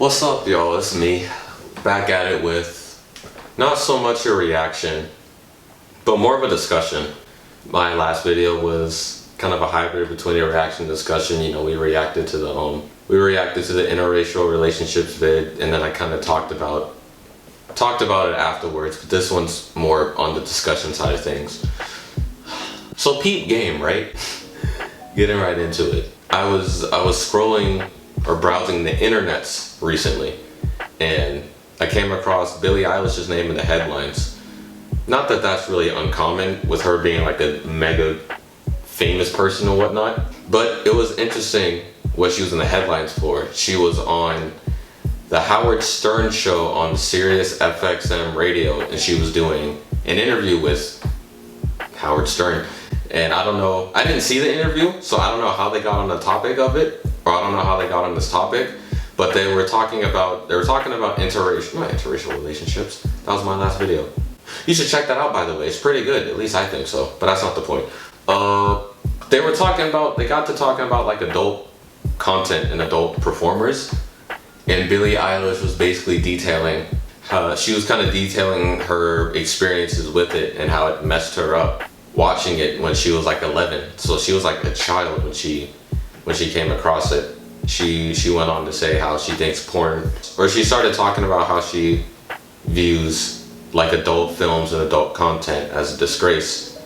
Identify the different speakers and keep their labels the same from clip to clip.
Speaker 1: What's up, y'all? It's me, back at it with not so much a reaction, but more of a discussion. My last video was kind of a hybrid between a reaction and discussion. You know, we reacted to the interracial relationships vid, and then I kind of talked about it afterwards. But this one's more on the discussion side of things. So peep game, right? Getting right into it. I was scrolling or browsing the internets recently, and I came across Billie Eilish's name in the headlines. Not that that's really uncommon with her being like a mega famous person or whatnot, but it was interesting what she was in the headlines for. She was on the Howard Stern show on Sirius FXM radio, and she was doing an interview with Howard Stern. And I don't know, I didn't see the interview, so I don't know how they got on the topic of it, or I don't know how they got on this topic, but they were talking about interracial relationships. That was my last video. You should check that out, by the way. It's pretty good, at least I think so, but that's not the point. They got to talking about like adult content and adult performers, and Billie Eilish was basically detailing her experiences with it and how it messed her up watching it when she was like 11. So she was like a child when she came across it. She went on to say how she thinks porn, or she started talking about how she views like adult films and adult content as a disgrace,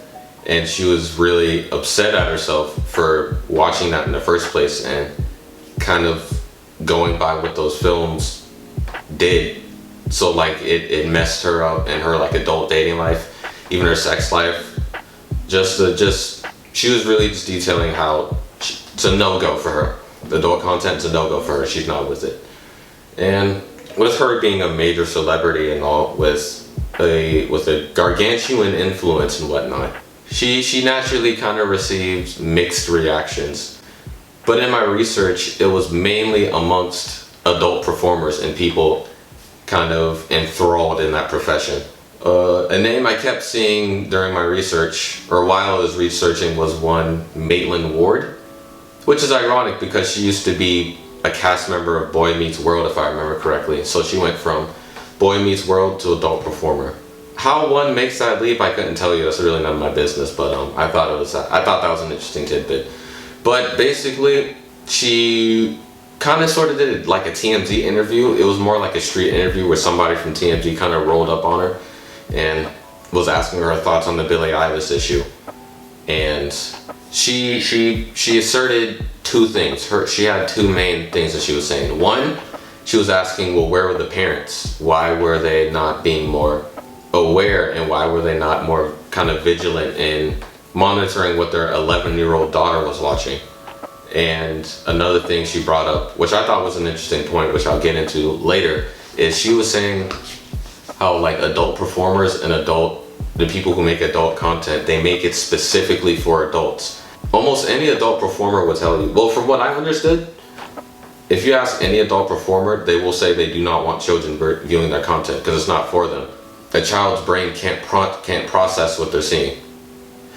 Speaker 1: and she was really upset at herself for watching that in the first place and kind of going by what those films did. So like it messed her up in her like adult dating life, even her sex life. She was really just detailing how it's a no-go for her. The adult content's a no-go for her. She's not with it. And with her being a major celebrity and all, with a gargantuan influence and whatnot, she naturally kind of received mixed reactions. But in my research, it was mainly amongst adult performers and people kind of enthralled in that profession. A name I kept seeing during my research, or while I was researching, was one Maitland Ward, which is ironic because she used to be a cast member of Boy Meets World, if I remember correctly. So she went from Boy Meets World to adult performer. How one makes that leap, I couldn't tell you. That's really none of my business. But I thought that was an interesting tidbit. But basically, she kind of sort of did like a TMZ interview. It was more like a street interview where somebody from TMZ kind of rolled up on her and was asking her thoughts on the Billie Eilish issue. And she asserted two things. She had two main things that she was saying. One, she was asking, well, where were the parents? Why were they not being more aware, and why were they not more kind of vigilant in monitoring what their 11-year-old daughter was watching? And another thing she brought up, which I thought was an interesting point, which I'll get into later, is she was saying how like adult performers and the people who make adult content, they make it specifically for adults. Almost any adult performer will tell you, well, from what I understood, if you ask any adult performer, they will say they do not want children viewing their content because it's not for them. A child's brain can't process what they're seeing.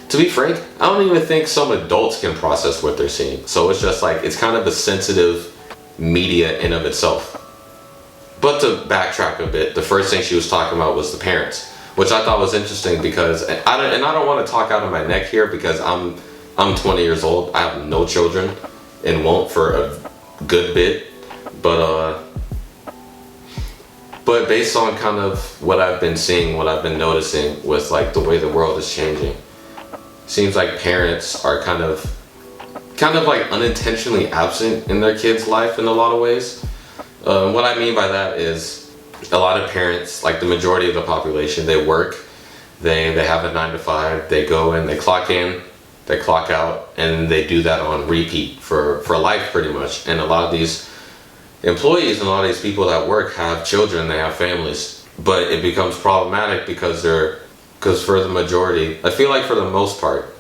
Speaker 1: To be frank, I don't even think some adults can process what they're seeing. So it's just like, it's kind of a sensitive media in of itself. But to backtrack a bit, the first thing she was talking about was the parents, which I thought was interesting because, I don't want to talk out of my neck here because I'm 20 years old. I have no children and won't for a good bit. But based on kind of what I've been seeing, what I've been noticing with like the way the world is changing, seems like parents are kind of like unintentionally absent in their kids' life in a lot of ways. What I mean by that is a lot of parents, like the majority of the population, they work, they have a 9 to 5, they go in, they clock out, and they do that on repeat for life pretty much. And a lot of these employees and a lot of these people that work have children, they have families, but it becomes problematic because for the majority, I feel like for the most part,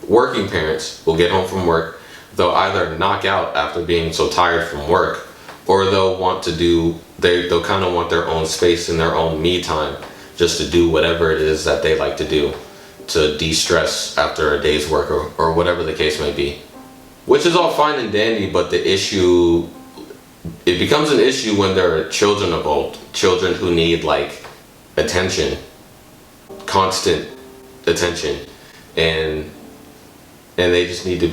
Speaker 1: working parents will get home from work, they'll either knock out after being so tired from work, or they'll kind of want their own space and their own me time just to do whatever it is that they like to do to de-stress after a day's work or whatever the case may be. Which is all fine and dandy, but the issue it becomes an issue when there are children involved, children who need like attention, constant attention, and they just need to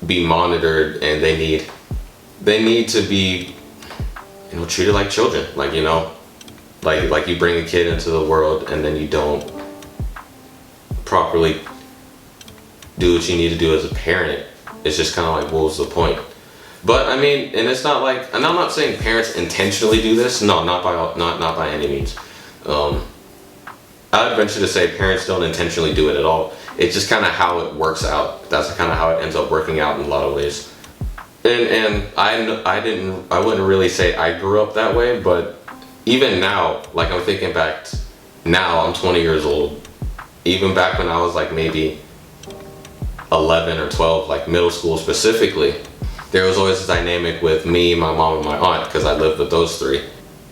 Speaker 1: be monitored, and they need to be, you know, treated like children. Like, you know, like you bring a kid into the world and then you don't properly do what you need to do as a parent. It's just kind of like, what was the point? But I mean, and it's not like, and I'm not saying parents intentionally do this. No, not by any means. I'd venture to say parents don't intentionally do it at all. It's just kind of how it works out. That's kind of how it ends up working out in a lot of ways. And I wouldn't really say I grew up that way, but even now, like I'm thinking back, now I'm 20 years old. Even back when I was like maybe 11 or 12, like middle school specifically, there was always a dynamic with me, my mom, and my aunt, because I lived with those three.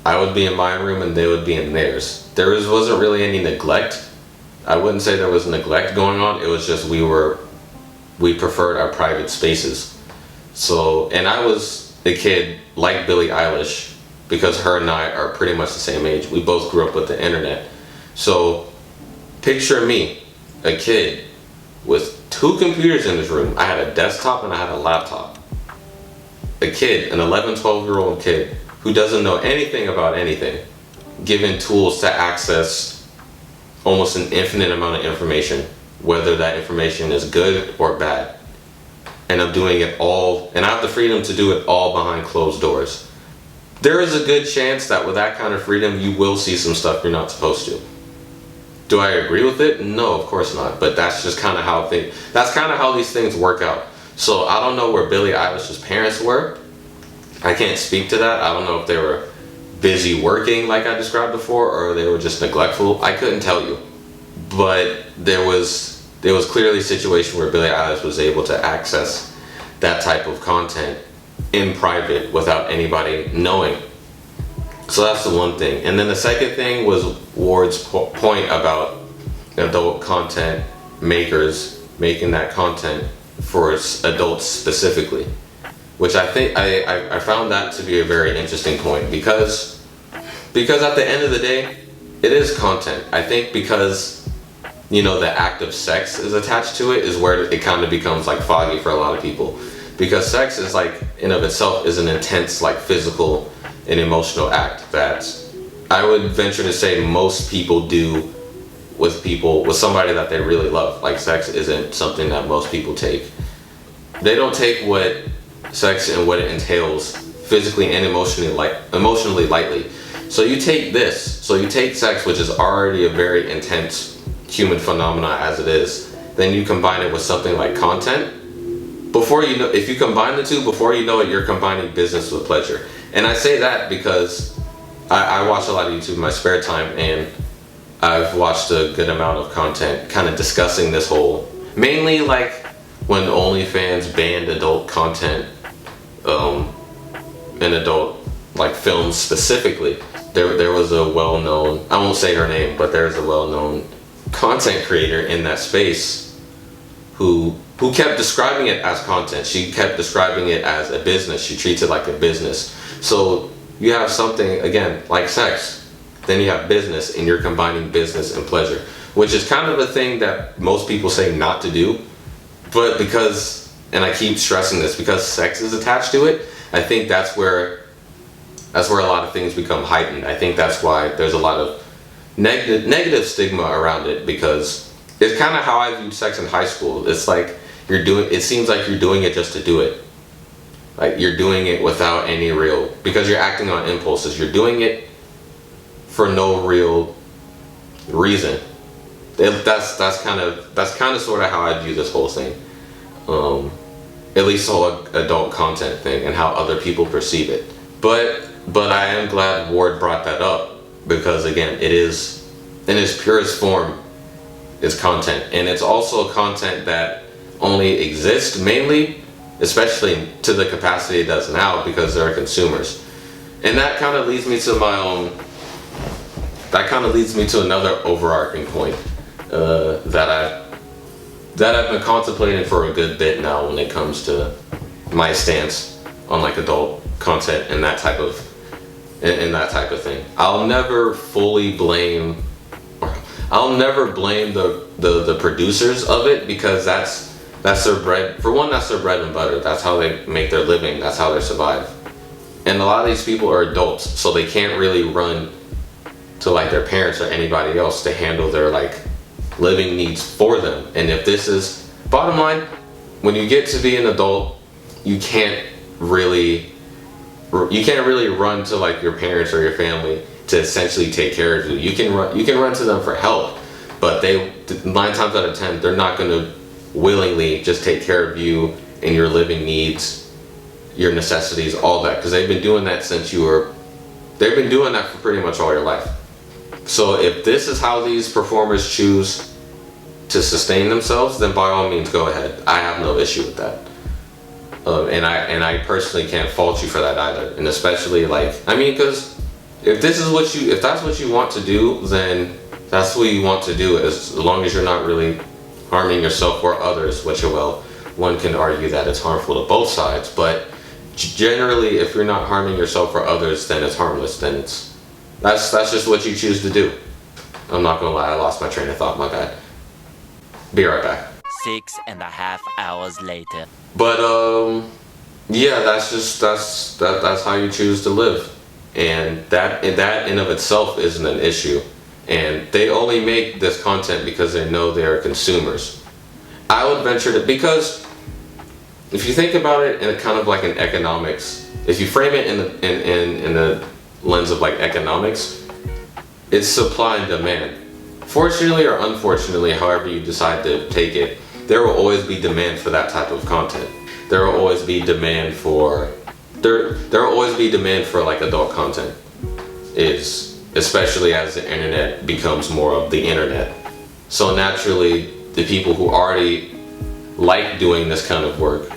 Speaker 1: I would be in my room and they would be in theirs. Wasn't really any neglect. I wouldn't say there was neglect going on. It was just we preferred our private spaces. So, and I was a kid like Billie Eilish, because her and I are pretty much the same age. We both grew up with the internet. So picture me, a kid with 2 computers in his room. I had a desktop and I had a laptop. A kid, an 11, 12-year-old kid who doesn't know anything about anything, given tools to access almost an infinite amount of information, whether that information is good or bad. And I'm doing it all, and I have the freedom to do it all behind closed doors. There is a good chance that with that kind of freedom, you will see some stuff you're not supposed to. Do I agree with it? No, of course not. But that's just kind of how these things work out. So I don't know where Billie Eilish's parents were. I can't speak to that. I don't know if they were busy working like I described before, or they were just neglectful. I couldn't tell you. But there was clearly a situation where Billie Eilish was able to access that type of content in private without anybody knowing. So that's the one thing. And then the second thing was Ward's point about adult content makers making that content for adults specifically, which I think I found that to be a very interesting point, because at the end of the day, it is content. I think because, you know, the act of sex is attached to it is where it kind of becomes like foggy for a lot of people, because sex is like in of itself is an intense like physical and emotional act that I would venture to say most people do with somebody that they really love. Like, sex isn't something that most people take. They don't take what sex and what it entails physically and emotionally lightly. So you take sex, which is already a very intense human phenomena as it is, then you combine it with something like content. Before you know, if you combine the two, before you know it, you're combining business with pleasure. And I say that because I watch a lot of YouTube in my spare time, and I've watched a good amount of content kind of discussing this whole, mainly like when OnlyFans banned adult content, and adult like films specifically. There was a well-known, I won't say her name, but there's a well-known content creator in that space who kept describing it as content. She kept describing it as a business. She treats it like a business. So you have something, again, like sex, then you have business, and you're combining business and pleasure, which is kind of a thing that most people say not to do. But because, and I keep stressing this, because sex is attached to it, I think that's where a lot of things become heightened. I think that's why there's a lot of negative stigma around it, because it's kind of how I viewed sex in high school. It's like it seems like you're doing it just to do it. Like, you're doing it without any real, because you're acting on impulses. You're doing it for no real reason. That's kind of sort of how I view this whole thing. At least the whole adult content thing and how other people perceive it. But I am glad Ward brought that up, because again, it is, in its purest form, is content. And it's also content that only exists mainly, especially to the capacity it does now, because there are consumers. And that kind of leads me to another overarching point that I've been contemplating for a good bit now when it comes to my stance on like adult content and that type of thing. I'll never blame the producers of it, because that's their bread. For one, that's their bread and butter. That's how they make their living. That's how they survive. And a lot of these people are adults, so they can't really run to like their parents or anybody else to handle their like living needs for them. And if this is bottom line, when you get to be an adult, you can't really run to like your parents or your family to essentially take care of you. You can run to them for help, but 9 times out of 10, they're not going to willingly just take care of you and your living needs, your necessities, all that, because they've been doing that they've been doing that for pretty much all your life. So if this is how these performers choose to sustain themselves, then by all means go ahead. I have no issue with that. And I personally can't fault you for that either. And especially because if that's what you want to do, then that's what you want to do, as long as you're not really harming yourself or others, which, well, one can argue that it's harmful to both sides, but generally, if you're not harming yourself or others, then it's harmless. Then that's just what you choose to do. I'm not gonna lie, I lost my train of thought, my bad. Be right back.
Speaker 2: 6.5 hours later.
Speaker 1: But yeah, that's how you choose to live, and that in of itself isn't an issue. And they only make this content because they know they are consumers. I would venture to, because if you think about it in a kind of like an economics, if you frame it in the lens of like economics, it's supply and demand. Fortunately or unfortunately, however you decide to take it, there will always be demand for that type of content. There will always be demand for like adult content, especially as the internet becomes more of the internet. So naturally, the people who already like doing this kind of work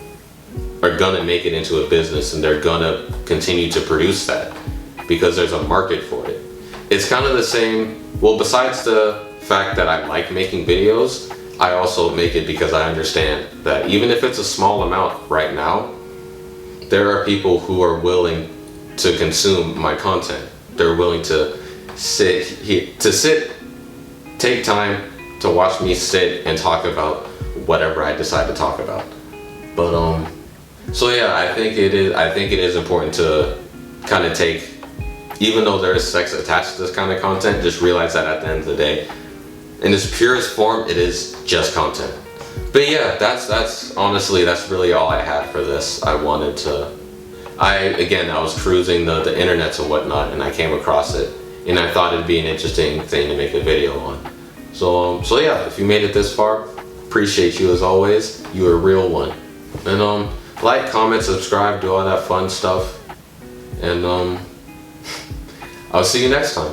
Speaker 1: are gonna make it into a business, and they're gonna continue to produce that because there's a market for it. It's kind of the same, well, besides the fact that I like making videos, I also make it because I understand that even if it's a small amount right now, there are people who are willing to consume my content. They're willing to take time to watch me sit and talk about whatever I decide to talk about. But so yeah, I think it is important to kind of take, even though there is sex attached to this kind of content, just realize that at the end of the day, in its purest form, it is just content. But yeah, that's honestly, that's really all I had for this. I was cruising the internet and whatnot, and I came across it, and I thought it'd be an interesting thing to make a video on. So yeah, if you made it this far, appreciate you as always. You're a real one. And like, comment, subscribe, do all that fun stuff. And I'll see you next time.